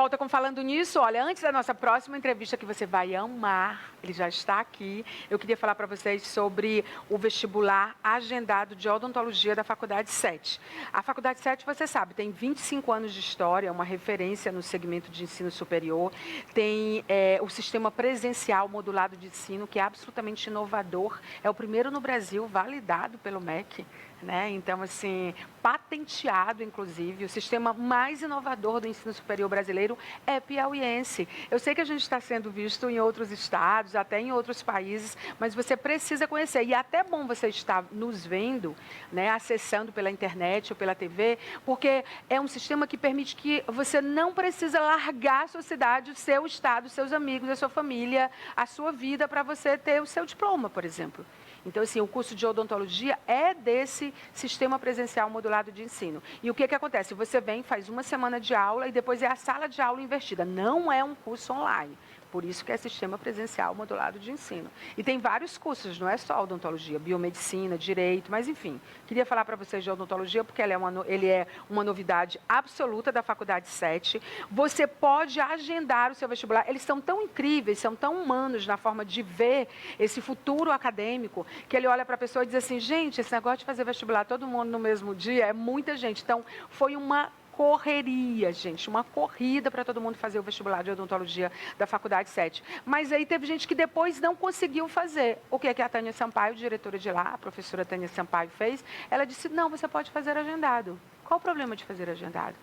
volta com Falando Nisso. Olha, antes da nossa próxima entrevista, que você vai amar, ele já está aqui, eu queria falar para vocês sobre o vestibular agendado de odontologia da Faculdade 7. A Faculdade 7, você sabe, tem 25 anos de história, é uma referência no segmento de ensino superior, tem o sistema presencial modulado de ensino, que é absolutamente inovador, é o primeiro no Brasil validado pelo MEC. Né? Então, assim, patenteado, inclusive, o sistema mais inovador do ensino superior brasileiro é piauiense. Eu sei que a gente está sendo visto em outros estados, até em outros países, mas você precisa conhecer. E é até bom você estar nos vendo, né, acessando pela internet ou pela TV, porque é um sistema que permite que você não precisa largar a sua cidade, o seu estado, os seus amigos, a sua família, a sua vida, para você ter o seu diploma, por exemplo. Então, assim, o curso de odontologia é desse sistema presencial modulado de ensino. E o que acontece? Você vem, faz uma semana de aula e depois é a sala de aula invertida. Não é um curso online. Por isso que é sistema presencial modulado de ensino. E tem vários cursos, não é só odontologia, biomedicina, direito, mas enfim. Queria falar para vocês de odontologia, porque ele é uma novidade absoluta da Faculdade 7. Você pode agendar o seu vestibular. Eles são tão incríveis, são tão humanos na forma de ver esse futuro acadêmico, que ele olha para a pessoa e diz assim, gente, esse negócio de fazer vestibular todo mundo no mesmo dia é muita gente. Então, foi uma correria, gente, uma corrida para todo mundo fazer o vestibular de odontologia da Faculdade 7. Mas aí teve gente que depois não conseguiu fazer. O que a Tânia Sampaio, diretora de lá, a professora Tânia Sampaio, fez? Ela disse, não, você pode fazer agendado. Qual o problema de fazer agendado?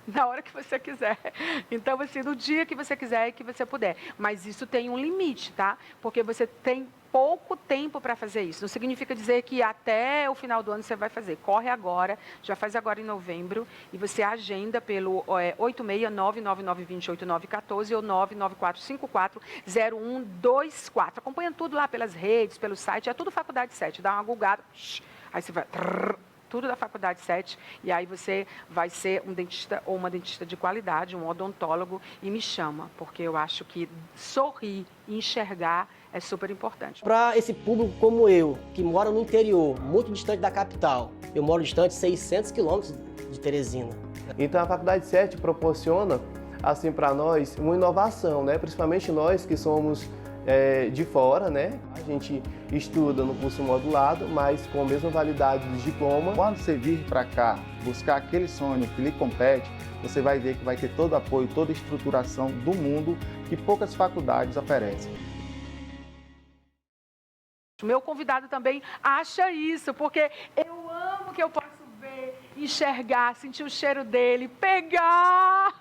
Na hora que você quiser. Então, assim, no dia que você quiser e que você puder. Mas isso tem um limite, tá? Porque você tem pouco tempo para fazer isso. Não significa dizer que até o final do ano você vai fazer. Corre agora, já faz agora em novembro, e você agenda pelo 86999208914 ou 994540124. Acompanha tudo lá pelas redes, pelo site, é tudo Faculdade 7. Dá uma googada, aí você vai... tudo da Faculdade 7, e aí você vai ser um dentista ou uma dentista de qualidade, um odontólogo, e me chama, porque eu acho que sorrir e enxergar é super importante. Para esse público como eu, que mora no interior, muito distante da capital, eu moro distante 600 quilômetros de Teresina. Então a Faculdade 7 proporciona, assim, para nós, uma inovação, né? Principalmente nós que somos de fora, né? A gente estuda no curso modulado, mas com a mesma validade do diploma. Quando você vir para cá buscar aquele sonho que lhe compete, você vai ver que vai ter todo o apoio, toda a estruturação do mundo que poucas faculdades oferecem. O meu convidado também acha isso, porque eu amo que eu posso ver, enxergar, sentir o cheiro dele, pegar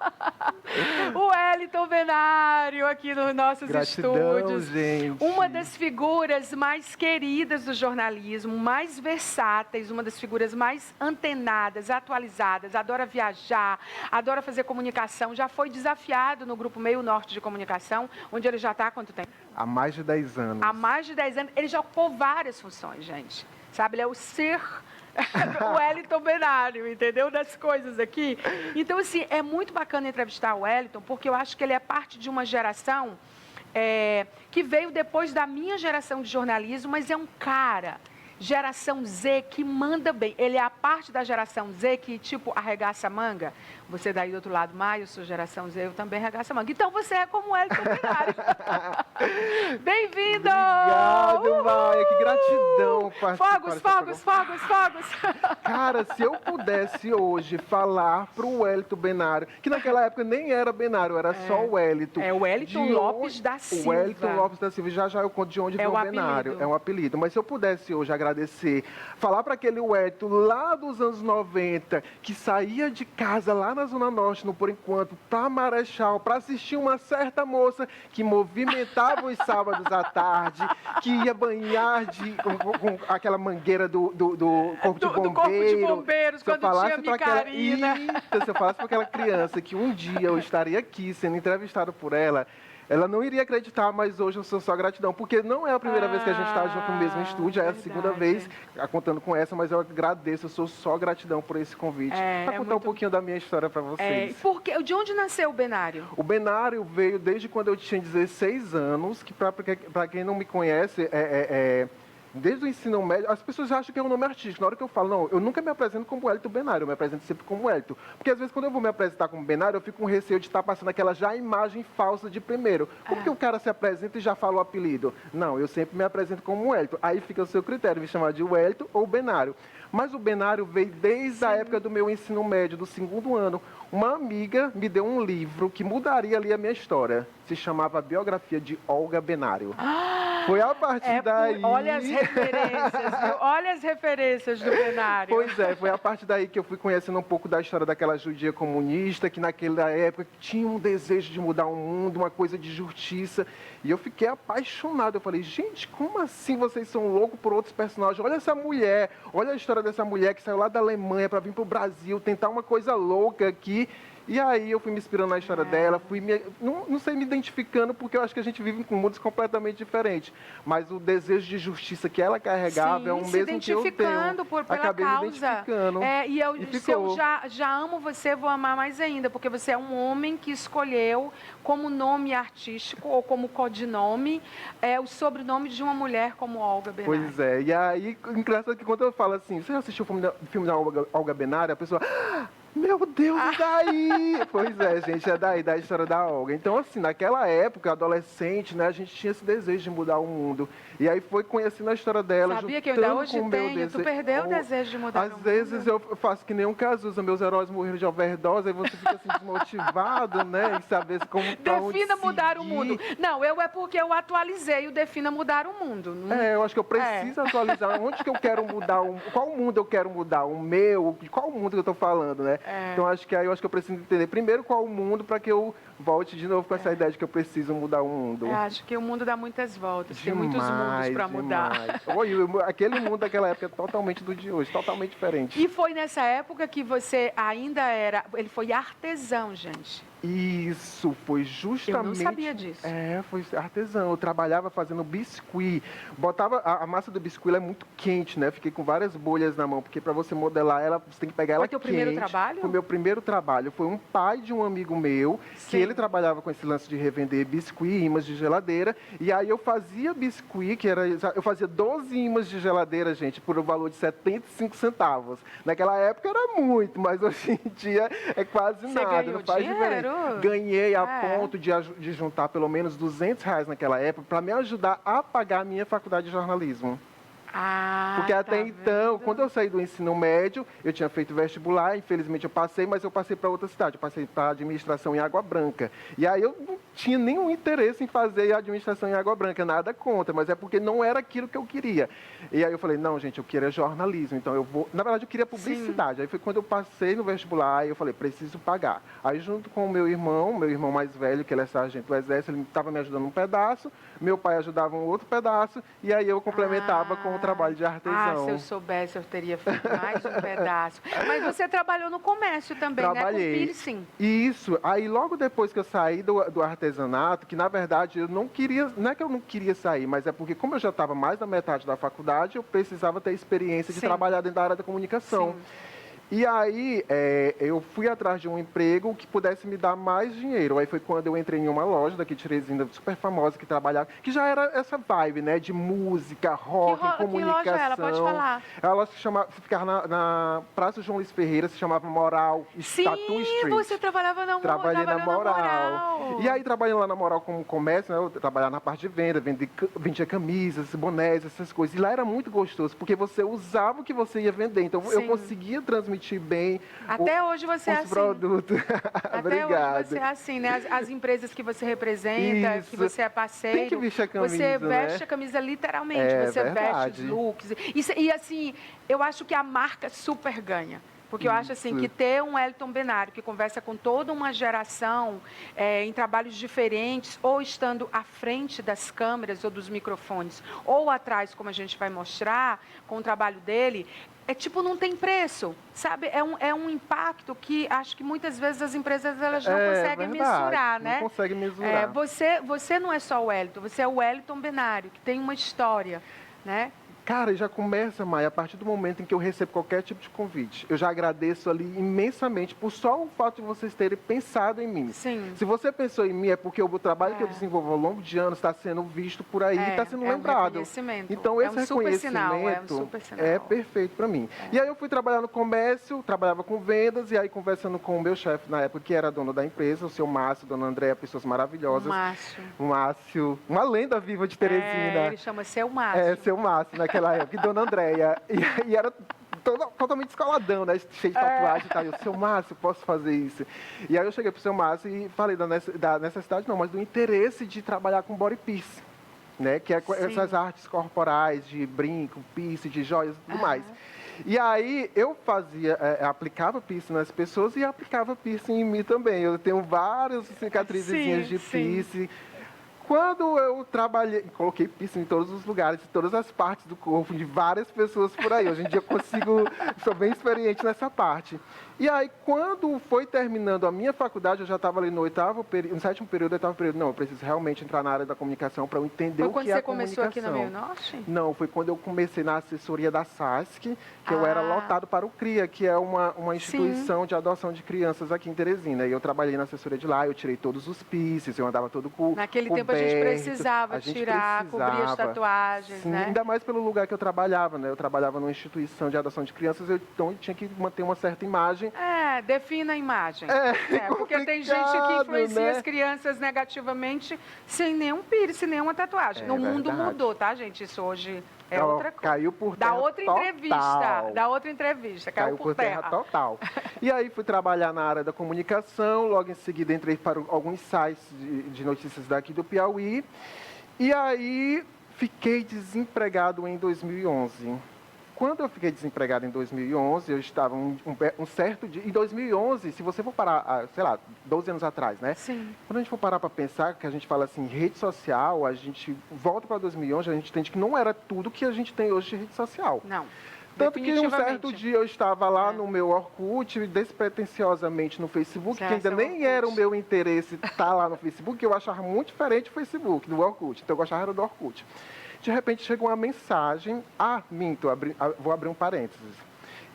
o Wellington Benário aqui nos nossos estúdios. Gente. Uma das figuras mais queridas do jornalismo, mais versáteis, uma das figuras mais antenadas, atualizadas, adora viajar, adora fazer comunicação, já foi desafiado no Grupo Meio Norte de Comunicação, onde ele já está há quanto tempo? Há mais de 10 anos. Há mais de 10 anos. Ele já ocupou várias funções, gente. Sabe, ele é o ser o Wellington Benário, entendeu? Das coisas aqui. Então, assim, é muito bacana entrevistar o Wellington, porque eu acho que ele é parte de uma geração que veio depois da minha geração de jornalismo, mas é um cara, geração Z, que manda bem. Ele é a parte da geração Z que, tipo, arregaça a manga. Você daí do outro lado, Maio, eu sou geração Z, eu também arregaço a manga. Então, você é como o Wellington Benário. Bem-vindo! Obrigado, Maia, que gratidão. Fogos! Cara, se eu pudesse hoje falar pro Wellington Benário, que naquela época nem era Benário, era só o Wellington. É o Wellington Lopes da Silva. O Wellington Lopes da Silva, já eu conto de onde veio o Benário. É um apelido. Mas se eu pudesse hoje agradecer, falar para aquele Wellington lá dos anos 90, que saía de casa lá na Zona Norte, no Por Enquanto, para Marechal, para assistir uma certa moça que movimentava os sábados à tarde, que ia banhar com aquela mangueira do Corpo de Bombeiro. Do Corpo de Bombeiros, quando tinha micarina. Se eu falasse para aquela criança que um dia eu estaria aqui sendo entrevistado por ela, ela não iria acreditar, mas hoje eu sou só gratidão, porque não é a primeira vez que a gente está junto no mesmo estúdio, é a segunda vez contando com essa, mas eu agradeço, eu sou só gratidão por esse convite, para contar um pouquinho da minha história para vocês. De onde nasceu o Benário? O Benário veio desde quando eu tinha 16 anos, que para quem não me conhece, desde o ensino médio, as pessoas acham que é um nome artístico. Na hora que eu falo, não, eu nunca me apresento como Wellington Benário, eu me apresento sempre como Wellington. Porque às vezes quando eu vou me apresentar como Benário, eu fico com receio de estar passando aquela já imagem falsa de primeiro. Porque o cara se apresenta e já fala o apelido. Não, eu sempre me apresento como Wellington. Aí fica o seu critério, me chamar de Wellington ou Benário. Mas o Benário veio desde a época do meu ensino médio, do 2º ano. Uma amiga me deu um livro que mudaria ali a minha história. Se chamava Biografia de Olga Benário. Foi a partir daí... Olha as referências, viu? Olha as referências do Benário. Pois é, foi a partir daí que eu fui conhecendo um pouco da história daquela judia comunista, que naquela época tinha um desejo de mudar o mundo, uma coisa de justiça. E eu fiquei apaixonado. Eu falei, gente, como assim vocês são loucos por outros personagens? Olha essa mulher, olha a história dessa mulher que saiu lá da Alemanha para vir para o Brasil, tentar uma coisa louca aqui. E aí eu fui me inspirando na história dela, não sei, me identificando, porque eu acho que a gente vive com mundos completamente diferentes. Mas o desejo de justiça que ela carregava é o mesmo que eu tenho. Pela Acabei causa. me identificando. Se eu já amo você, vou amar mais ainda, porque você é um homem que escolheu como nome artístico ou como codinome o sobrenome de uma mulher como Olga Benário. Pois é, e aí, engraçado que quando eu falo assim, você já assistiu o filme da Olga Benário, a pessoa... Meu Deus, e daí? Pois é, gente, é daí, da história da Olga. Então, assim, naquela época, adolescente, né, a gente tinha esse desejo de mudar o mundo. E aí foi conhecendo a história dela, sabia que eu ainda hoje tenho? Tu perdeu o desejo de mudar o mundo? Às vezes eu faço que nem um Cazuza, meus heróis morreram de overdose, aí você fica assim desmotivado, né, em saber como Defina mudar o mundo. Não, é porque eu atualizei o Defina mudar o mundo. Eu acho que eu preciso atualizar. Onde que eu quero mudar? Qual mundo eu quero mudar? O meu? De qual mundo que eu estou falando, né? Então, eu acho que eu preciso entender primeiro qual o mundo para que eu volte de novo com essa ideia de que eu preciso mudar o mundo. Eu acho que o mundo dá muitas voltas, tem muitos mundos para mudar. Aquele mundo daquela época é totalmente do de hoje, totalmente diferente. E foi nessa época que você ainda ele foi artesão, gente. Isso, foi justamente... Eu não sabia disso. Foi artesão. Eu trabalhava fazendo biscuit. Botava... A massa do biscuit ela é muito quente, né? Fiquei com várias bolhas na mão, porque para você modelar ela, você tem que pegar ela quente. Foi teu primeiro trabalho? Foi meu primeiro trabalho. Foi um pai de um amigo meu, que ele trabalhava com esse lance de revender biscuit, imãs de geladeira. E aí eu fazia biscuit, eu fazia 12 imãs de geladeira, gente, por um valor de 75 centavos. Naquela época era muito, mas hoje em dia é quase nada. Não faz diferença. Ganhei a ponto de juntar pelo menos R$200 naquela época para me ajudar a pagar a minha faculdade de jornalismo. Porque até então, quando eu saí do ensino médio, eu tinha feito vestibular, infelizmente eu passei, mas eu passei para outra cidade, eu passei para administração em Água Branca. E aí eu não tinha nenhum interesse em fazer administração em Água Branca, nada contra, mas é porque não era aquilo que eu queria. E aí eu falei, não, gente, eu queria jornalismo, então eu vou... Na verdade, eu queria publicidade. Aí foi quando eu passei no vestibular, eu falei, preciso pagar. Aí junto com o meu irmão mais velho, que ele é sargento do Exército, ele estava me ajudando um pedaço, meu pai ajudava um outro pedaço, e aí eu complementava com o trabalho de artesão. Se eu soubesse, eu teria feito mais um pedaço. Mas você trabalhou no comércio também, Trabalhei. né? Com piercing. Isso. Aí logo depois que eu saí do artesanato, que na verdade eu não queria, não é que eu não queria sair, mas é porque como eu já estava mais da metade da faculdade, eu precisava ter experiência de trabalhar dentro da área da comunicação. Sim. E aí, eu fui atrás de um emprego que pudesse me dar mais dinheiro. Aí foi quando eu entrei em uma loja daqui de Teresina, super famosa, que trabalhava, que já era essa vibe, né, de música, rock, comunicação. Que loja é ela? Pode falar. Ela ficava na Praça João Luiz Ferreira, se chamava Moral Tattoo Street. Sim, você trabalhava na Moral. Trabalhei na Moral. E aí, trabalhando lá na Moral como comércio, né, eu trabalhava na parte de venda, vendia camisas, bonés, essas coisas. E lá era muito gostoso, porque você usava o que você ia vender. Então, eu conseguia transmitir bem até hoje você é assim. Produtos. Até hoje você é assim, né? As empresas que você representa, que você é parceiro. Tem que vestir a camisa, você veste a camisa literalmente, você veste os looks. E assim, eu acho que a marca super ganha. Porque eu acho assim que ter um Wellington Benário que conversa com toda uma geração em trabalhos diferentes, ou estando à frente das câmeras ou dos microfones, ou atrás, como a gente vai mostrar, com o trabalho dele, não tem preço, sabe? É um impacto que acho que muitas vezes as empresas elas não conseguem mensurar, né? Não conseguem mensurar. Você não é só o Wellington, você é o Wellington Benário, que tem uma história, né? Cara, já começa, Maia, a partir do momento em que eu recebo qualquer tipo de convite. Eu já agradeço ali imensamente por só o fato de vocês terem pensado em mim. Sim. Se você pensou em mim, é porque o trabalho que eu desenvolvo ao longo de anos está sendo visto por aí e está sendo lembrado. Um reconhecimento. Então, esse reconhecimento é perfeito para mim. E aí eu fui trabalhar no comércio, trabalhava com vendas, e aí conversando com o meu chefe na época, que era dono da empresa, o seu Márcio, dona Andréa, pessoas maravilhosas. O Márcio, uma lenda viva de Teresina. Ele chama Seu Márcio. Seu Márcio, naquela época, e dona Andréia. E era totalmente descoladão, né? Cheio de tatuagem e tal. Eu, seu Márcio, posso fazer isso? E aí eu cheguei pro seu Márcio e falei da necessidade, não, mas do interesse de trabalhar com body piercing, né? Que é essas artes corporais de brinco, piercing, de joias e tudo mais. E aí eu aplicava piercing nas pessoas e aplicava piercing em mim também. Eu tenho várias cicatrizezinhas de piercing. Quando eu trabalhei, coloquei piercing em todos os lugares, em todas as partes do corpo de várias pessoas por aí. Hoje em dia eu sou bem experiente nessa parte. E aí, quando foi terminando a minha faculdade, eu já estava ali no sétimo período, oitavo período. Não, eu preciso realmente entrar na área da comunicação para eu entender o que é a comunicação. Foi quando você começou aqui na Meio Norte? Não, foi quando eu comecei na assessoria da SASC, que eu era lotado para o CRIA, que é uma instituição de adoção de crianças aqui em Teresina. E eu trabalhei na assessoria de lá, eu tirei todos os piercings, eu andava todo coberto. Naquele tempo a gente precisava tirar, cobrir as tatuagens, sim, né? Ainda mais pelo lugar que eu trabalhava, né? Eu trabalhava numa instituição de adoção de crianças, então eu tinha que manter uma certa imagem. Defina a imagem. Porque tem gente que influencia as crianças negativamente sem nenhum piercing, nenhuma tatuagem. No mundo mudou, tá, gente? Isso hoje é outra coisa. Caiu por terra Da outra entrevista, caiu por terra total. E aí fui trabalhar na área da comunicação, logo em seguida entrei para alguns sites de notícias daqui do Piauí. E aí fiquei desempregado em 2011. Quando eu fiquei desempregado em 2011, eu estava um certo dia... Em 2011, se você for parar, sei lá, 12 anos atrás, né? Sim. Quando a gente for parar para pensar, que a gente fala assim, rede social, a gente volta para 2011, a gente entende que não era tudo que a gente tem hoje de rede social. Não. Tanto que um certo dia eu estava lá no meu Orkut, despretensiosamente no Facebook, que ainda nem era o meu interesse estar lá no Facebook, eu achava muito diferente o Facebook, do Orkut. Então eu gostava do Orkut. De repente chegou uma mensagem, vou abrir um parênteses.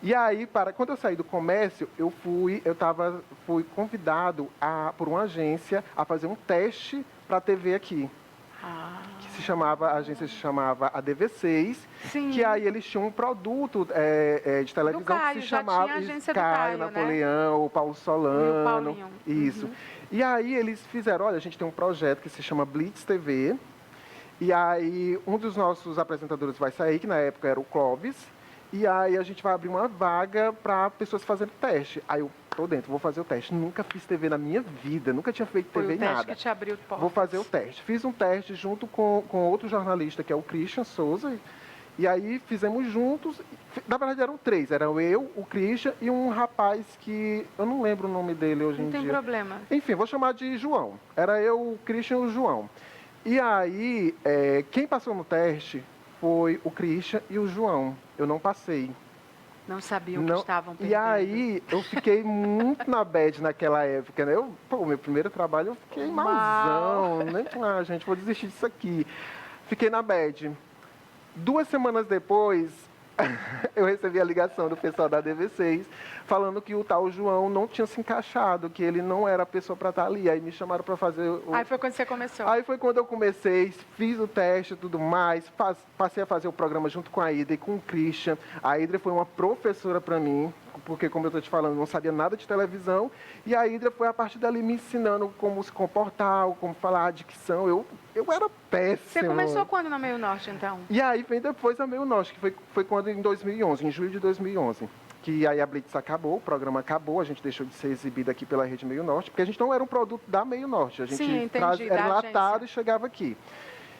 E aí, quando eu saí do comércio, eu fui convidado por uma agência a fazer um teste para a TV aqui. A agência se chamava ADV6, que aí eles tinham um produto de televisão que se chamava Caio, Napoleão, o Paulo Solano. Isso. E aí eles fizeram, olha, a gente tem um projeto que se chama Blitz TV. E aí, um dos nossos apresentadores vai sair, que na época era o Clóvis, e aí a gente vai abrir uma vaga para pessoas fazerem teste. Aí eu tô dentro, vou fazer o teste. Nunca fiz TV na minha vida, nunca tinha feito TV em nada. Foi o teste que te abriu portas. Vou fazer o teste. Fiz um teste junto com outro jornalista, que é o Christian Souza, e aí fizemos juntos. Na verdade eram 3, eram eu, o Christian e um rapaz que eu não lembro o nome dele hoje em dia. Não tem problema. Enfim, vou chamar de João. Era eu, o Christian e o João. E aí, quem passou no teste foi o Christian e o João. Eu não passei. Não sabiam que estavam perdendo. E aí, eu fiquei muito na bad naquela época, né? Meu primeiro trabalho, eu fiquei malzão. Né? Gente, vou desistir disso aqui. Fiquei na bad. 2 semanas depois, eu recebi a ligação do pessoal da DV6 falando que o tal João não tinha se encaixado, que ele não era a pessoa para estar ali. Aí me chamaram para fazer Aí foi quando você começou. Aí foi quando eu comecei, fiz o teste e tudo mais, passei a fazer o programa junto com a Hidra e com o Christian. A Hidra foi uma professora para mim, porque, como eu estou te falando, não sabia nada de televisão. E a Hidra foi, a partir dali, me ensinando como se comportar, como falar a dicção. Eu era péssimo. Você começou quando na Meio Norte, então? E aí vem depois a Meio Norte, que foi quando, em 2011, em julho de 2011. Que aí a Blitz acabou, o programa acabou, a gente deixou de ser exibido aqui pela Rede Meio Norte, porque a gente não era um produto da Meio Norte, a gente era enlatado e chegava aqui.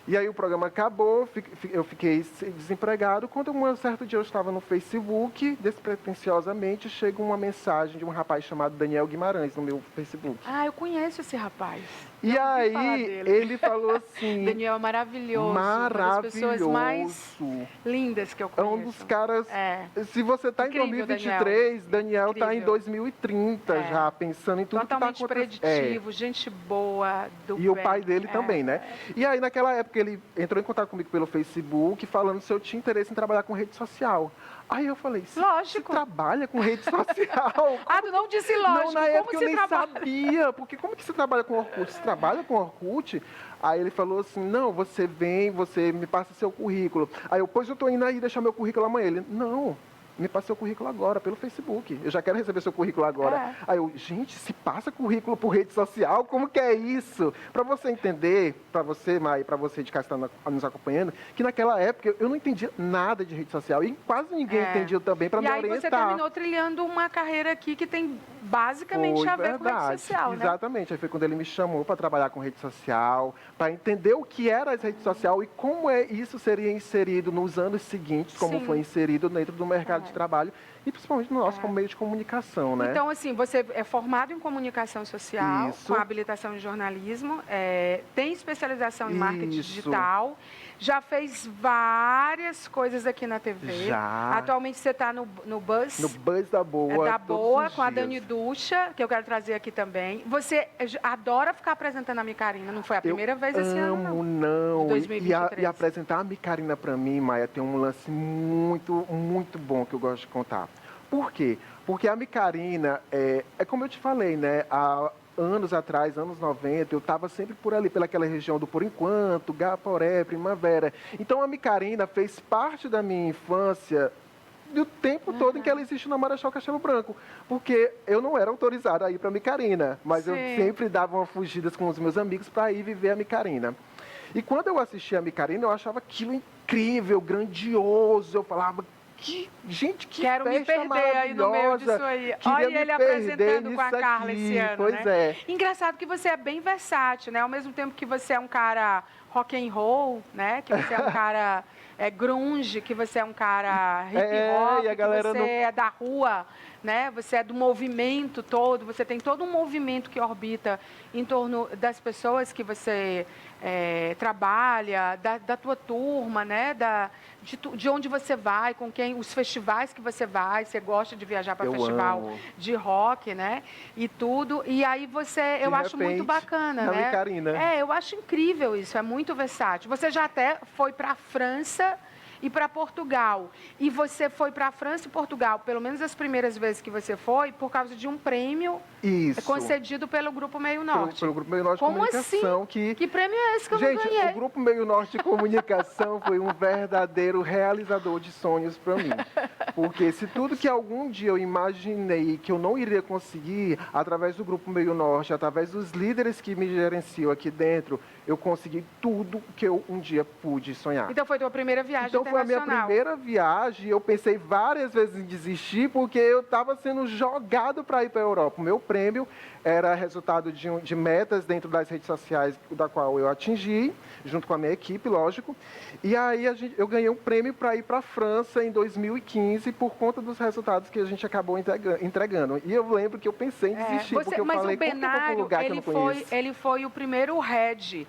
E aí o programa acabou, eu fiquei desempregado, quando um certo dia eu estava no Facebook, despretensiosamente, chega uma mensagem de um rapaz chamado Daniel Guimarães no meu Facebook. Eu conheço esse rapaz. E aí ele falou assim... Daniel é maravilhoso. Maravilhoso. Uma das pessoas mais lindas que eu conheço. É um dos caras... Se você está em 2023, Daniel está em 2030 já, pensando em tudo que está acontecendo. Totalmente preditivo, gente boa, do E o pai dele também, né? E aí naquela época porque ele entrou em contato comigo pelo Facebook, falando se eu tinha interesse em trabalhar com rede social. Aí eu falei, você trabalha com rede social? Ah, tu não disse lógico. Não, na época eu nem sabia, porque como que você trabalha com Orkut? Você trabalha com Orkut? Aí ele falou assim, não, você vem, você me passa seu currículo. Aí eu, pois eu tô indo aí deixar meu currículo amanhã. Ele, não, me passa seu currículo agora, pelo Facebook. Eu já quero receber seu currículo agora. Aí eu, gente, se passa currículo por rede social? Como que é isso? Para você entender, para você, Mai, para você de cá que está nos acompanhando, que naquela época eu não entendia nada de rede social e quase ninguém entendia também para me orientar. E aí você terminou trilhando uma carreira aqui que tem basicamente a ver com rede social, né? Exatamente. Aí foi quando ele me chamou para trabalhar com rede social, para entender o que era as redes sociais e como isso seria inserido nos anos seguintes, como foi inserido dentro do mercado de trabalho e principalmente no nosso como meio de comunicação, né? Então, assim, você é formado em comunicação social, com habilitação em jornalismo, tem especialização em marketing digital, já fez várias coisas aqui na TV. Já. Atualmente você está no Buzz. No Buzz da Boa. Da Boa, com a Dani Ducha, que eu quero trazer aqui também. Você adora ficar apresentando a Micarina, não foi a primeira vez esse ano, não. 2023. E apresentar a Micarina para mim, Maia, tem um lance muito, muito bom que eu gosto de contar. Por quê? Porque a Micarina, é como eu te falei, né? Há anos atrás, anos 90, eu estava sempre por ali, pelaquela região do Por Enquanto, Gaporé, Primavera. Então a Micarina fez parte da minha infância do tempo todo em que ela existe na Marechal Castelo Branco. Porque eu não era autorizada a ir para a Micarina, mas eu sempre dava uma fugidas com os meus amigos para ir viver a Micarina. E quando eu assistia a Micarina, eu achava aquilo incrível, grandioso. Eu falava, gente, que quero me perder aí no meio disso aí. Olha ele apresentando com a Carla esse ano, pois é. Engraçado que você é bem versátil, né? Ao mesmo tempo que você é um cara rock and roll, né? Que você é um cara grunge, que você é um cara hip hop, e a galera que você é da rua, né? Você é do movimento todo, você tem todo um movimento que orbita em torno das pessoas que você trabalha, da tua turma, né? De onde você vai, com quem, os festivais que você vai, você gosta de viajar para festival de rock, né? E tudo. E aí eu acho muito bacana, né? Micarina. Eu acho incrível isso, é muito versátil. Você já até foi para a França e para Portugal. E você foi para a França e Portugal, pelo menos as primeiras vezes que você foi, por causa de um prêmio concedido pelo Grupo Meio Norte. Pelo Grupo Meio Norte de Comunicação. Assim? Que prêmio é esse que eu não ganhei? Gente, o Grupo Meio Norte de Comunicação foi um verdadeiro realizador de sonhos para mim. Porque se tudo que algum dia eu imaginei que eu não iria conseguir, através do Grupo Meio Norte, através dos líderes que me gerenciam aqui dentro, eu consegui tudo que eu um dia pude sonhar. Então foi tua primeira viagem internacional? Foi a minha primeira viagem. Eu pensei várias vezes em desistir porque eu estava sendo jogado para ir para a Europa. O meu prêmio era resultado de metas dentro das redes sociais da qual eu atingi, junto com a minha equipe, lógico. E aí eu ganhei um prêmio para ir para a França em 2015 por conta dos resultados que a gente acabou entregando. E eu lembro que eu pensei em desistir, porque eu falei, como que eu vou para um lugar que eu não conheço? Ele foi o primeiro head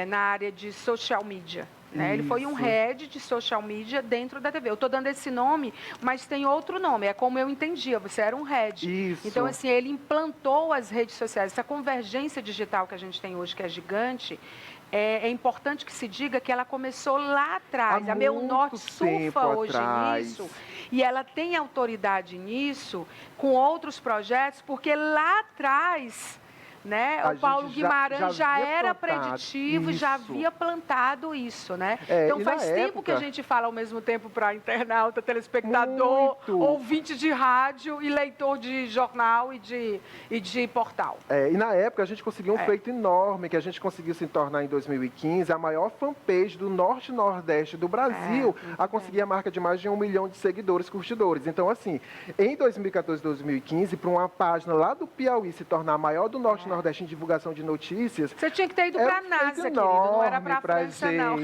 na área de social media. Né? Ele foi um head de social media dentro da TV. Eu estou dando esse nome, mas tem outro nome. É como eu entendia, você era um head. Isso. Então, assim, ele implantou as redes sociais. Essa convergência digital que a gente tem hoje, que é gigante, é importante que se diga que ela começou lá atrás. A Meio Norte surfa hoje nisso. E ela tem autoridade nisso com outros projetos, porque lá atrás... Né? O Paulo Guimarães já era preditivo, já havia plantado isso, né? Então faz tempo que a gente fala ao mesmo tempo para internauta, telespectador, ouvinte de rádio e leitor de jornal e de portal. E na época a gente conseguiu um feito enorme, que a gente conseguiu se tornar em 2015 a maior fanpage do Norte e Nordeste do Brasil, a conseguir a marca de mais de 1 milhão de seguidores, curtidores. Então, assim, em 2014 e 2015, para uma página lá do Piauí se tornar a maior do Norte Nordeste em divulgação de notícias. Você tinha que ter ido para a NASA, querido, não era para a França, não.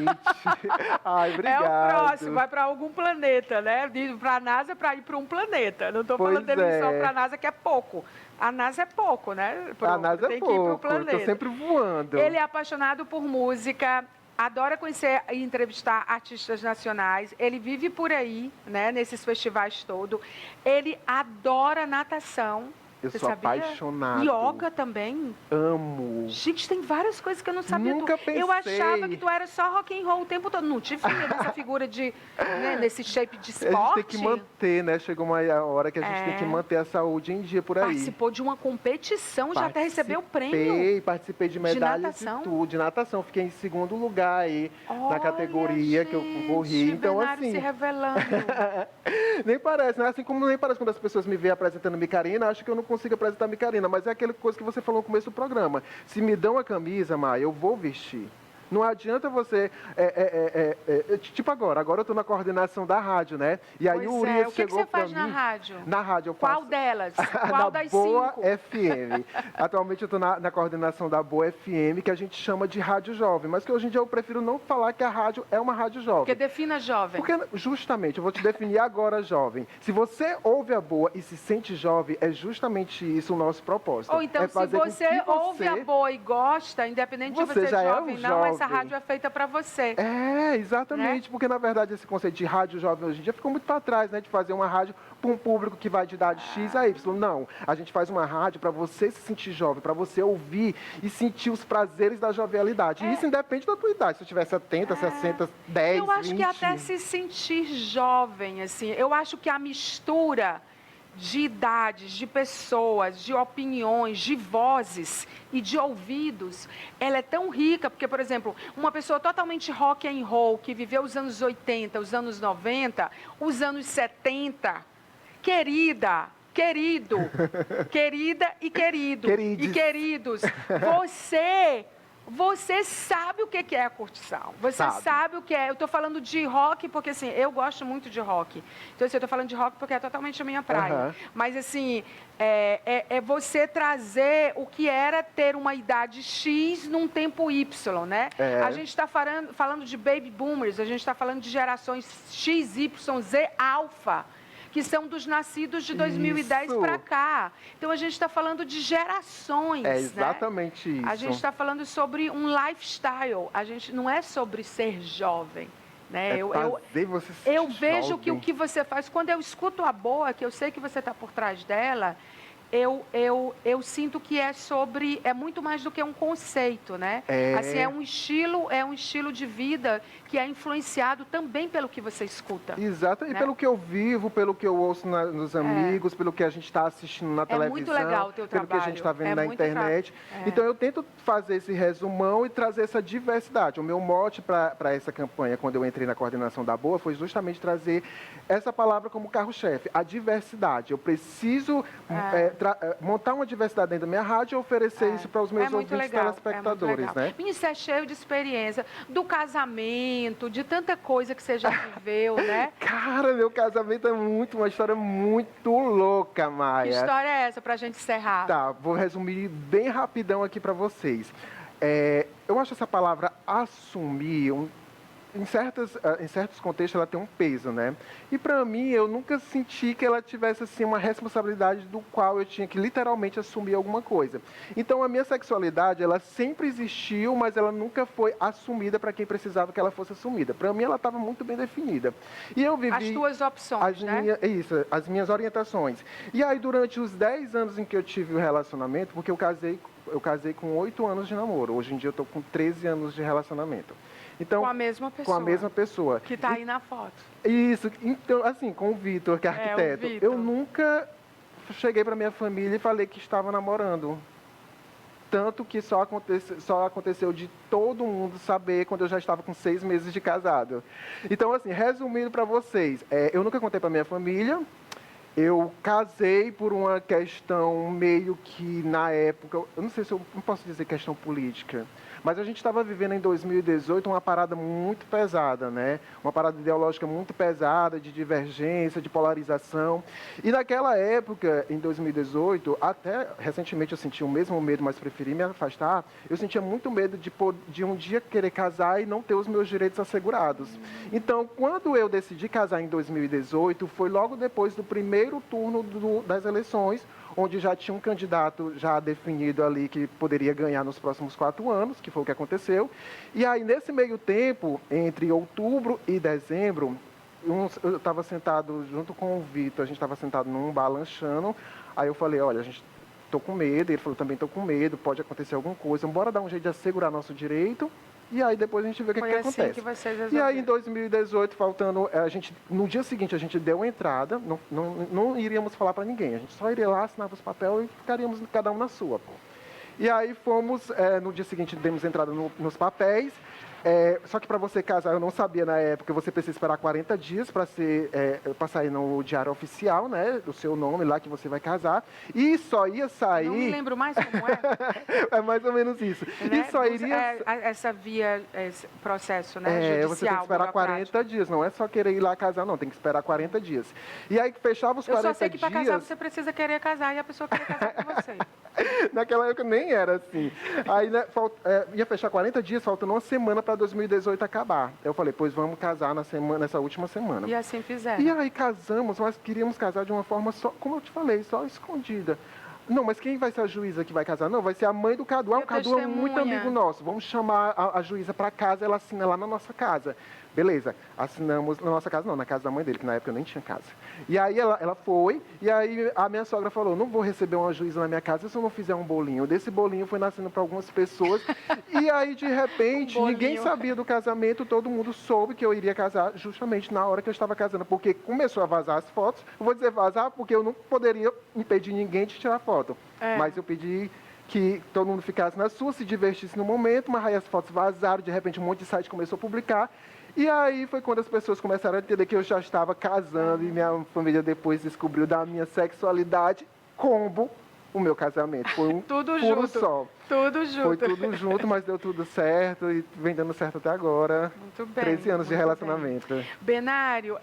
Ai, obrigado. É o próximo, vai para algum planeta, né? Para a NASA para ir para um planeta. Não estou falando dele só para a NASA, que é pouco. A NASA é pouco, né? A NASA tem é que ir para o pouco, planeta. estou sempre voando. Ele é apaixonado por música, adora conhecer e entrevistar artistas nacionais. Ele vive por aí, né? Nesses festivais todos. Ele adora natação. Eu Você sou sabia? apaixonado. Yoga também? Amo. Gente, tem várias coisas que eu não sabia. Nunca pensei. Eu achava que tu era só rock and roll o tempo todo. Não te via dessa figura de, né, nesse shape de esporte. A gente tem que manter, né? Chegou uma hora que a gente tem que manter a saúde em dia por aí. Participou de uma competição, já até recebeu o prêmio. Participei de medalhas natação? e tudo, de natação. Fiquei em segundo lugar aí na Olha, categoria que eu corri. Então, Bernardo assim, se revelando. nem parece, né? Assim como nem parece quando as pessoas me veem apresentando Micarina, acho que eu não consigo apresentar Micarina, mas é aquela coisa que você falou no começo do programa. Se me dão a camisa, Maia, eu vou vestir. Não adianta você... tipo agora eu estou na coordenação da rádio, né? E aí o Urias O que chegou pra mim... você faz na rádio? Na rádio eu faço... Qual delas? Qual das Boa 5? FM. Atualmente eu estou na coordenação da Boa FM, que a gente chama de rádio jovem, mas que hoje em dia eu prefiro não falar que a rádio é uma rádio jovem. Porque defina jovem. Porque, justamente, eu vou te definir agora, jovem. Se você ouve a Boa e se sente jovem, é justamente isso o nosso propósito. Ou então, se você ouve a Boa e gosta, independente de você ser jovem, não, essa rádio é feita para você. É, exatamente. Né? Porque, na verdade, esse conceito de rádio jovem hoje em dia ficou muito para trás, né? De fazer uma rádio para um público que vai de idade X a Y. Não, a gente faz uma rádio para você se sentir jovem, para você ouvir e sentir os prazeres da jovialidade. E isso independe da tua idade. Se eu tiver 70, 60, 10, Eu acho 20... que até se sentir jovem, assim, eu acho que a mistura de idades, de pessoas, de opiniões, de vozes e de ouvidos, ela é tão rica, porque, por exemplo, uma pessoa totalmente rock and roll, que viveu os anos 80, os anos 90, os anos 70, querida, querido, querida e querido, Querides. e queridos, você sabe o que é a curtição. Você sabe o que é. Eu estou falando de rock porque, assim, eu gosto muito de rock. Então, assim, eu estou falando de rock porque é totalmente a minha praia. Mas, assim, é você trazer o que era ter uma idade X num tempo Y, né? A gente está falando de baby boomers, a gente está falando de gerações X, Y, Z, alfa, que são dos nascidos de 2010 para cá. Então, a gente está falando de gerações. É exatamente isso. A gente está falando sobre um lifestyle. A gente não é sobre ser jovem. Né? Eu vejo jovem. que o que você faz, quando eu escuto a Boa, que eu sei que você está por trás dela, eu sinto que é muito mais do que um conceito, né? Assim, é um estilo de vida que é influenciado também pelo que você escuta. Exato, né? E pelo que eu vivo, pelo que eu ouço nos amigos, pelo que a gente está assistindo na televisão. É muito legal o teu trabalho. Pelo que a gente está vendo na internet. Então, eu tento fazer esse resumão e trazer essa diversidade. O meu mote para essa campanha, quando eu entrei na coordenação da Boa, foi justamente trazer essa palavra como carro-chefe, a diversidade. Eu preciso montar uma diversidade dentro da minha rádio e oferecer isso para os meus ouvintes telespectadores, né? Isso é cheio de experiência, do casamento, de tanta coisa que você já viveu, né? Cara, meu casamento é uma história muito louca, Maia. Que história é essa, pra gente encerrar? Tá, vou resumir bem rapidão aqui para vocês. Eu acho essa palavra assumir... Em certos contextos, ela tem um peso, né? E, para mim, eu nunca senti que ela tivesse, assim, uma responsabilidade do qual eu tinha que, literalmente, assumir alguma coisa. Então, a minha sexualidade, ela sempre existiu, mas ela nunca foi assumida para quem precisava que ela fosse assumida. Para mim, ela estava muito bem definida. E eu vivi... As tuas opções, né? As minhas orientações. E aí, durante os 10 anos em que eu tive o relacionamento, porque eu casei com 8 anos de namoro. Hoje em dia, eu estou com 13 anos de relacionamento. Então, com a mesma pessoa. Com a mesma pessoa. Que está aí na foto. Isso. Então, assim, com o Vitor, que é arquiteto. Eu nunca cheguei para minha família e falei que estava namorando. Tanto que só aconteceu de todo mundo saber quando eu já estava com 6 meses de casado. Então, assim, resumindo para vocês, eu nunca contei para minha família. Eu casei por uma questão meio que, na época, eu não sei se eu não posso dizer questão política, mas a gente estava vivendo em 2018 uma parada muito pesada, né? Uma parada ideológica muito pesada, de divergência, de polarização. E naquela época, em 2018, até recentemente eu senti o mesmo medo, mas preferi me afastar. Eu sentia muito medo de um dia querer casar e não ter os meus direitos assegurados. Então, quando eu decidi casar em 2018, foi logo depois do primeiro turno das eleições, onde já tinha um candidato já definido ali que poderia ganhar nos próximos 4 anos, que foi o que aconteceu. E aí, nesse meio tempo, entre outubro e dezembro, eu estava sentado junto com o Vitor, a gente estava sentado num bar lanchando, Aí eu falei, olha, a gente tô com medo, ele falou, também tô com medo, pode acontecer alguma coisa, bora dar um jeito de assegurar nosso direito, e aí depois a gente vê o que acontece. Que vocês e aí em 2018, faltando, no dia seguinte a gente deu uma entrada, não iríamos falar para ninguém, a gente só iria lá, assinava os papéis e ficaríamos cada um na sua. E aí fomos, no dia seguinte demos entrada nos papéis. Só que para você casar, eu não sabia na época, você precisa esperar 40 dias para sair no diário oficial, né? Do seu nome lá que você vai casar. E só ia sair. Não me lembro mais como é. É mais ou menos isso. Né? E só iria. Essa via, esse processo, né? Judicial. Você tem que esperar 40 dias. Não é só querer ir lá casar, não. Tem que esperar 40 dias. E aí fechava os 40 dias. Eu só sei que para casar você precisa querer casar e a pessoa querer casar com você. Naquela época nem era assim. Aí né, ia fechar 40 dias, faltando uma semana para 2018 acabar. Eu falei, pois vamos casar nessa última semana. E assim fizeram. E aí casamos, mas queríamos casar de uma forma só, como eu te falei, só escondida. Não, mas quem vai ser a juíza que vai casar? Não, vai ser a mãe do Cadu. O Cadu é muito amigo nosso. Vamos chamar a juíza para casa, ela assina lá na nossa casa. Beleza, assinamos na nossa casa, não, na casa da mãe dele, que na época eu nem tinha casa. E aí ela foi, e aí a minha sogra falou, não vou receber uma juíza na minha casa se eu não fizer um bolinho. Desse bolinho foi nascendo para algumas pessoas, e aí de repente, ninguém sabia do casamento, todo mundo soube que eu iria casar justamente na hora que eu estava casando, porque começou a vazar as fotos. Eu vou dizer vazar porque eu não poderia impedir ninguém de tirar foto, mas eu pedi que todo mundo ficasse na sua, se divertisse no momento, mas aí as fotos vazaram, de repente um monte de site começou a publicar. E aí foi quando as pessoas começaram a entender que eu já estava casando e minha família depois descobriu da minha sexualidade combo o meu casamento. Foi um tudo puro junto. sol. Tudo junto. Foi tudo junto, mas deu tudo certo e vem dando certo até agora. Muito bem. 13 anos de relacionamento. Bem. Benário,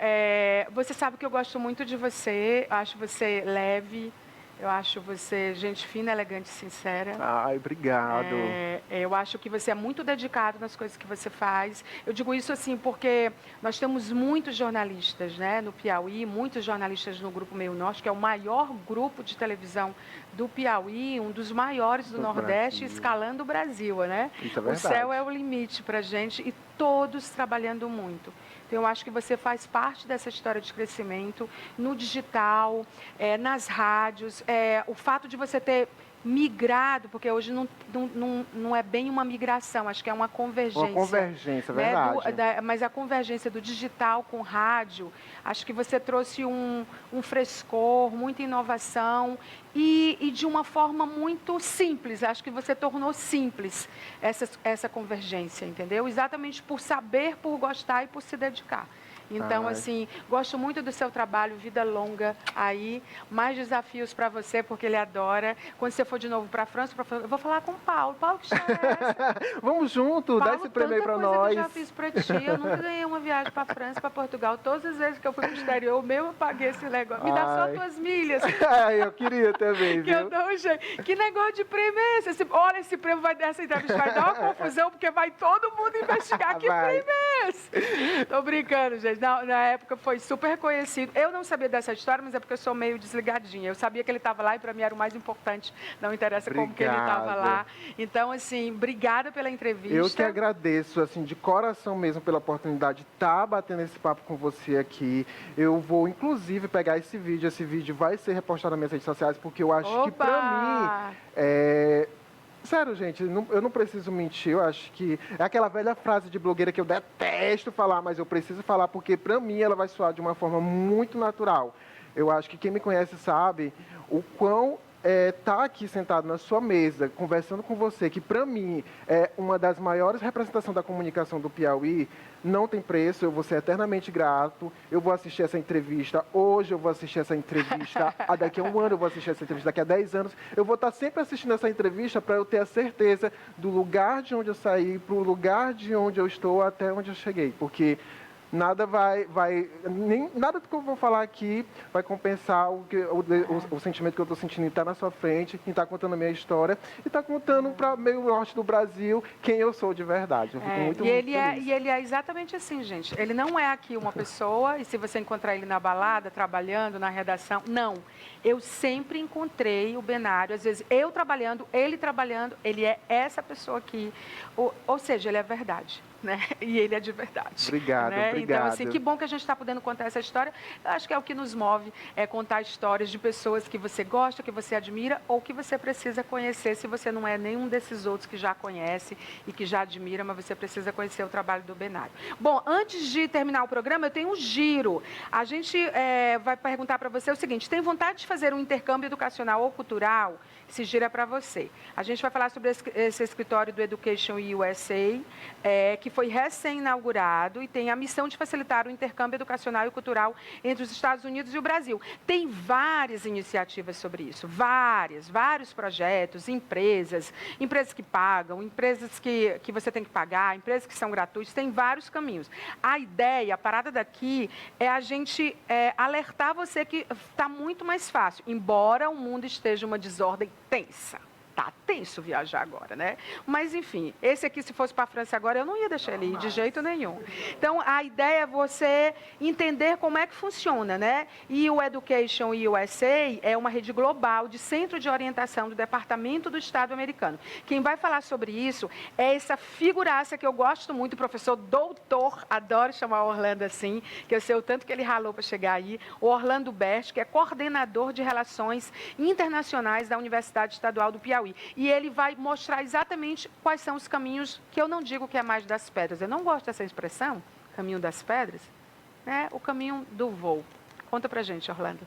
você sabe que eu gosto muito de você, acho você leve. Eu acho você gente fina, elegante e sincera. Ai, obrigado. Eu acho que você é muito dedicado nas coisas que você faz. Eu digo isso assim porque nós temos muitos jornalistas, né, no Piauí, muitos jornalistas no Grupo Meio Norte, que é o maior grupo de televisão do Piauí, um dos maiores do Nordeste, escalando o Brasil, né? Isso é verdade. O céu é o limite para a gente e todos trabalhando muito. Então, eu acho que você faz parte dessa história de crescimento no digital, nas rádios. O fato de você ter migrado, porque hoje não é bem uma migração, acho que é uma convergência. Uma convergência, verdade. Mas a convergência do digital com rádio, acho que você trouxe um frescor, muita inovação e de uma forma muito simples. Acho que você tornou simples essa convergência, entendeu? Exatamente por saber, por gostar e por se dedicar. Então, assim, gosto muito do seu trabalho, vida longa aí, mais desafios para você, porque ele adora. Quando você for de novo para a França, eu vou falar com o Paulo. Paulo, que história é essa? Vamos junto, dá esse prêmio aí para nós. Que eu já fiz para ti, eu nunca ganhei uma viagem para a França, para Portugal. Todas as vezes que eu fui para o exterior, eu mesmo paguei esse negócio. Me dá só tuas milhas. Eu queria também, viu? Que eu dou um jeito. Que negócio de prêmio é esse? Olha, esse prêmio essa entrevista vai dar uma confusão, porque vai todo mundo investigar que prêmio é esse. Tô brincando, gente. Na época foi super conhecido. Eu não sabia dessa história, mas é porque eu sou meio desligadinha. Eu sabia que ele estava lá e para mim era o mais importante. Não interessa como que ele estava lá. Então, assim, obrigada pela entrevista. Eu que agradeço, assim, de coração mesmo pela oportunidade de estar batendo esse papo com você aqui. Eu vou, inclusive, pegar esse vídeo. Esse vídeo vai ser repostado nas minhas redes sociais, porque eu acho que, para mim, sério, gente, eu não preciso mentir, eu acho que é aquela velha frase de blogueira que eu detesto falar, mas eu preciso falar porque, para mim, ela vai soar de uma forma muito natural. Eu acho que quem me conhece sabe o quão tá aqui sentado na sua mesa, conversando com você, que para mim é uma das maiores representações da comunicação do Piauí, não tem preço, eu vou ser eternamente grato, eu vou assistir essa entrevista hoje, eu vou assistir essa entrevista daqui a um ano, eu vou assistir essa entrevista daqui a 10 anos, eu vou estar sempre assistindo essa entrevista para eu ter a certeza do lugar de onde eu saí, para o lugar de onde eu estou, até onde eu cheguei, porque nada nada do que eu vou falar aqui vai compensar o sentimento que eu estou sentindo em estar na sua frente, em estar contando a minha história e estar contando para o meio norte do Brasil quem eu sou de verdade. Eu fico muito feliz. E ele é exatamente assim, gente. Ele não é aqui uma pessoa, e se você encontrar ele na balada, trabalhando, na redação, não. Eu sempre encontrei o Benário, às vezes eu trabalhando, ele é essa pessoa aqui. Ou seja, ele é verdade. né? E ele é de verdade. Obrigado, né? obrigado. Então, assim, que bom que a gente está podendo contar essa história. Eu acho que é o que nos move, é contar histórias de pessoas que você gosta, que você admira ou que você precisa conhecer, se você não é nenhum desses outros que já conhece e que já admira, mas você precisa conhecer o trabalho do Benário. Bom, antes de terminar o programa, eu tenho um giro. A gente vai perguntar para você o seguinte: tem vontade de fazer um intercâmbio educacional ou cultural? Esse giro é para você. A gente vai falar sobre esse escritório do Education USA, que foi recém-inaugurado e tem a missão de facilitar o intercâmbio educacional e cultural entre os Estados Unidos e o Brasil. Tem várias iniciativas sobre isso, vários projetos, empresas que pagam, empresas que você tem que pagar, empresas que são gratuitas, tem vários caminhos. A ideia, a parada daqui, é a gente alertar você que está muito mais fácil, embora o mundo esteja uma desordem tensa. Tá tenso viajar agora, né? Mas, enfim, esse aqui, se fosse para a França agora, eu não ia deixar ele ir de jeito nenhum. Então, a ideia é você entender como é que funciona, né? E o Education USA é uma rede global de centro de orientação do Departamento do Estado americano. Quem vai falar sobre isso é essa figuraça que eu gosto muito, o professor doutor, adoro chamar o Orlando assim, que eu sei o tanto que ele ralou para chegar aí, o Orlando Best, que é coordenador de relações internacionais da Universidade Estadual do Piauí. E ele vai mostrar exatamente quais são os caminhos, que eu não digo que é mais das pedras. Eu não gosto dessa expressão, caminho das pedras, né? O caminho do voo. Conta pra gente, Orlando.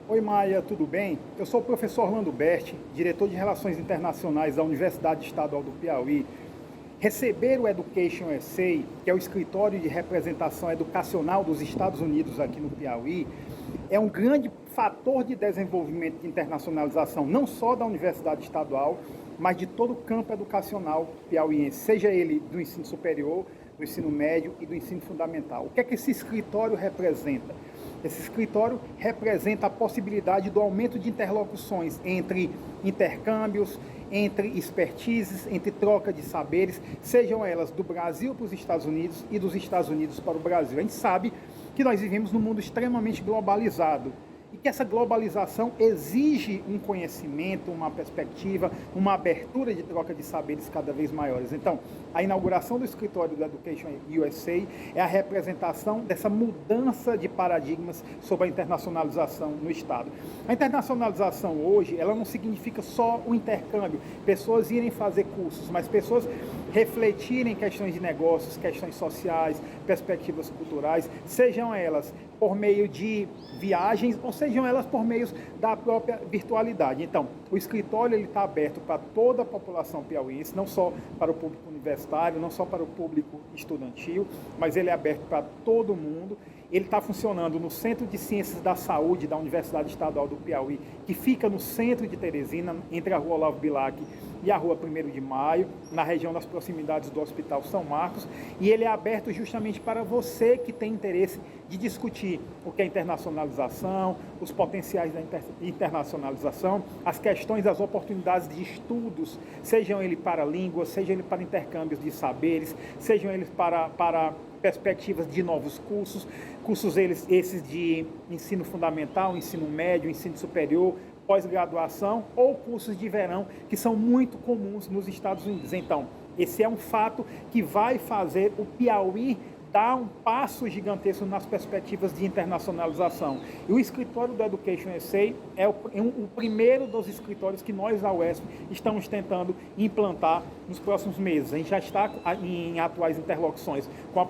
Oi, Maia, tudo bem? Eu sou o professor Orlando Best, diretor de Relações Internacionais da Universidade Estadual do Piauí. Receber o Education USA, que é o escritório de representação educacional dos Estados Unidos aqui no Piauí, é um grande fator de desenvolvimento de internacionalização, não só da Universidade Estadual, mas de todo o campo educacional piauiense, seja ele do ensino superior, do ensino médio e do ensino fundamental. O que é que esse escritório representa? Esse escritório representa a possibilidade do aumento de interlocuções entre intercâmbios, entre expertises, entre troca de saberes, sejam elas do Brasil para os Estados Unidos e dos Estados Unidos para o Brasil. A gente sabe que nós vivemos num mundo extremamente globalizado e que essa globalização exige um conhecimento, uma perspectiva, uma abertura de troca de saberes cada vez maiores. Então, a inauguração do escritório do Education USA é a representação dessa mudança de paradigmas sobre a internacionalização no Estado. A internacionalização hoje, ela não significa só o intercâmbio, pessoas irem fazer cursos, mas pessoas refletirem questões de negócios, questões sociais, perspectivas culturais, sejam elas por meio de viagens ou sejam elas por meio da própria virtualidade. Então, o escritório está aberto para toda a população piauiense, não só para o público universitário, não só para o público estudantil, mas ele é aberto para todo mundo. Ele está funcionando no Centro de Ciências da Saúde da Universidade Estadual do Piauí, que fica no centro de Teresina, entre a Rua Olavo Bilac e a Rua 1º de Maio, na região das proximidades do Hospital São Marcos, e ele é aberto justamente para você que tem interesse de discutir o que é internacionalização, os potenciais da internacionalização, as questões das oportunidades de estudos, sejam eles para línguas, sejam eles para intercâmbios de saberes, sejam eles para perspectivas de novos cursos esses de ensino fundamental, ensino médio, ensino superior, pós-graduação ou cursos de verão, que são muito comuns nos Estados Unidos. Então, esse é um fato que vai fazer o Piauí dar um passo gigantesco nas perspectivas de internacionalização. E o escritório do Education USA é o primeiro dos escritórios que nós, da UESP, estamos tentando implantar nos próximos meses. A gente já está em atuais interlocuções com a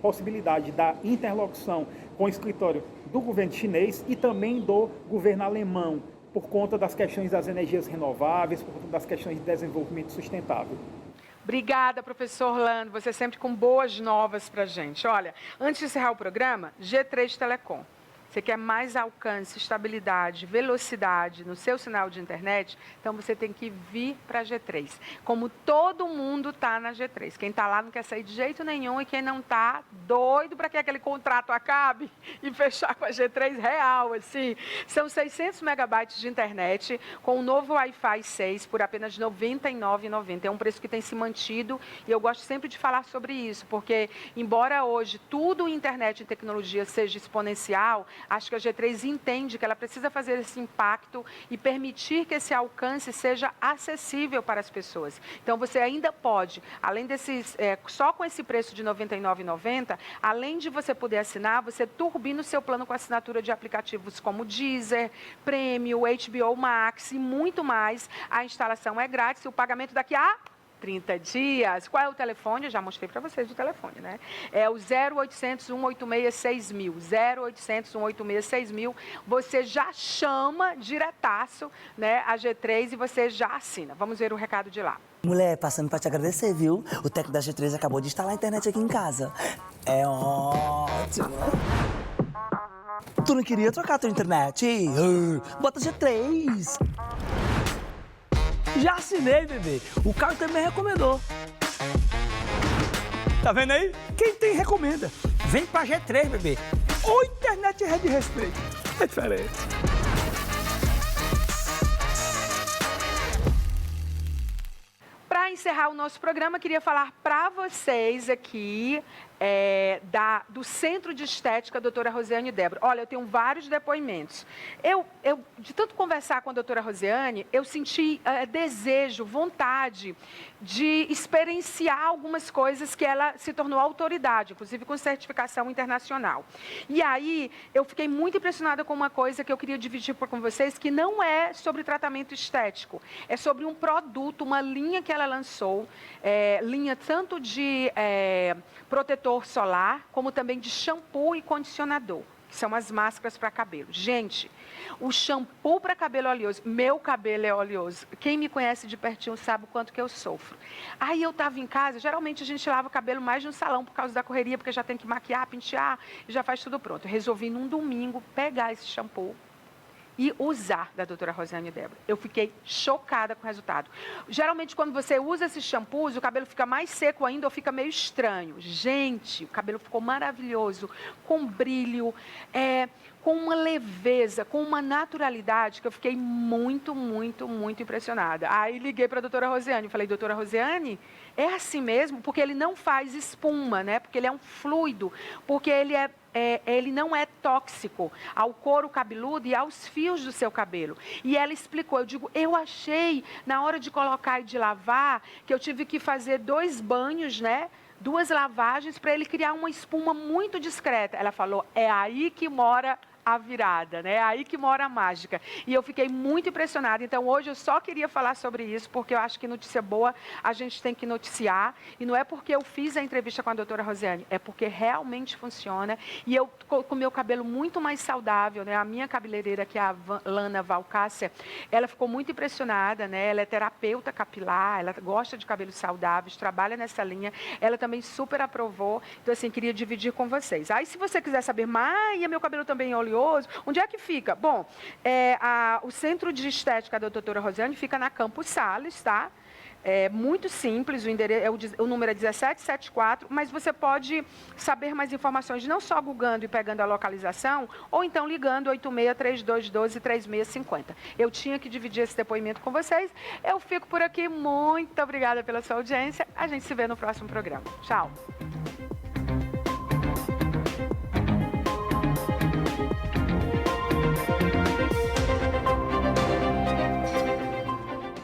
possibilidade da interlocução com o escritório do governo chinês e também do governo alemão, por conta das questões das energias renováveis, por conta das questões de desenvolvimento sustentável. Obrigada, professor Orlando. Você sempre com boas novas para a gente. Olha, antes de encerrar o programa, G3 Telecom. Você quer mais alcance, estabilidade, velocidade no seu sinal de internet? Então, você tem que vir para a G3. Como todo mundo está na G3. Quem está lá não quer sair de jeito nenhum e quem não está, doido para que aquele contrato acabe e fechar com a G3 real, assim. São 600 megabytes de internet com o novo Wi-Fi 6 por apenas R$ 99,90. É um preço que tem se mantido e eu gosto sempre de falar sobre isso, porque embora hoje tudo em internet e tecnologia seja exponencial, acho que a G3 entende que ela precisa fazer esse impacto e permitir que esse alcance seja acessível para as pessoas. Então, você ainda pode, além desses, só com esse preço de R$ 99,90, além de você poder assinar, você turbina o seu plano com assinatura de aplicativos como Deezer, Premium, HBO Max e muito mais. A instalação é grátis e o pagamento daqui a 30 dias. Qual é o telefone? Eu já mostrei para vocês o telefone, né? É o 0800 186 6000. 0800 186 6000. Você já chama diretaço, né, a G3 e você já assina. Vamos ver o recado de lá. Mulher, passando para te agradecer, viu? O técnico da G3 acabou de instalar a internet aqui em casa. É ótimo. Tu não queria trocar a tua internet? Bota G3. Já assinei, bebê. O Caio também recomendou. Tá vendo aí? Quem tem, recomenda. Vem pra G3, bebê. Ou internet é de respeito. É diferente. Para encerrar o nosso programa, queria falar para vocês aqui do Centro de Estética, doutora Rosiane Débora. Olha, eu tenho vários depoimentos. De tanto conversar com a doutora Rosiane, eu senti desejo, vontade de experienciar algumas coisas que ela se tornou autoridade, inclusive com certificação internacional. E aí, eu fiquei muito impressionada com uma coisa que eu queria dividir com vocês, que não é sobre tratamento estético, é sobre um produto, uma linha que ela lançou, linha tanto de protetor solar, como também de shampoo e condicionador, que são as máscaras para cabelo. Gente, o shampoo para cabelo oleoso, meu cabelo é oleoso. Quem me conhece de pertinho sabe o quanto que eu sofro. Aí eu estava em casa, geralmente a gente lava o cabelo mais no salão por causa da correria, porque já tem que maquiar, pentear, e já faz tudo pronto. Eu resolvi num domingo pegar esse shampoo e usar da doutora Rosiane Débora. Eu fiquei chocada com o resultado. Geralmente, quando você usa esses shampoos, o cabelo fica mais seco ainda ou fica meio estranho. Gente, o cabelo ficou maravilhoso, com brilho, com uma leveza, com uma naturalidade que eu fiquei muito, muito, muito impressionada. Aí liguei para a doutora Rosiane e falei, doutora Rosiane, é assim mesmo? Porque ele não faz espuma, né? Porque ele é um fluido, porque ele não é tóxico ao couro cabeludo e aos fios do seu cabelo. E ela explicou, eu achei, na hora de colocar e de lavar, que eu tive que fazer 2 banhos, né? 2 lavagens para ele criar uma espuma muito discreta. Ela falou, é aí que mora a virada, né? É aí que mora a mágica. E eu fiquei muito impressionada. Então, hoje eu só queria falar sobre isso, porque eu acho que notícia boa a gente tem que noticiar. E não é porque eu fiz a entrevista com a doutora Rosiane, é porque realmente funciona. E eu, com o meu cabelo muito mais saudável, né? A minha cabeleireira, que é a Lana Valcácia, ela ficou muito impressionada, né? Ela é terapeuta capilar, ela gosta de cabelos saudáveis, trabalha nessa linha. Ela também super aprovou. Então, assim, queria dividir com vocês. Aí, se você quiser saber mais, meu cabelo também é oleoso, onde é que fica? Bom, o Centro de Estética da doutora Rosiane fica na Campos Sales, tá? É muito simples, o número é 1774, mas você pode saber mais informações não só googando e pegando a localização, ou então ligando 86-3212-3650. Eu tinha que dividir esse depoimento com vocês. Eu fico por aqui. Muito obrigada pela sua audiência. A gente se vê no próximo programa. Tchau.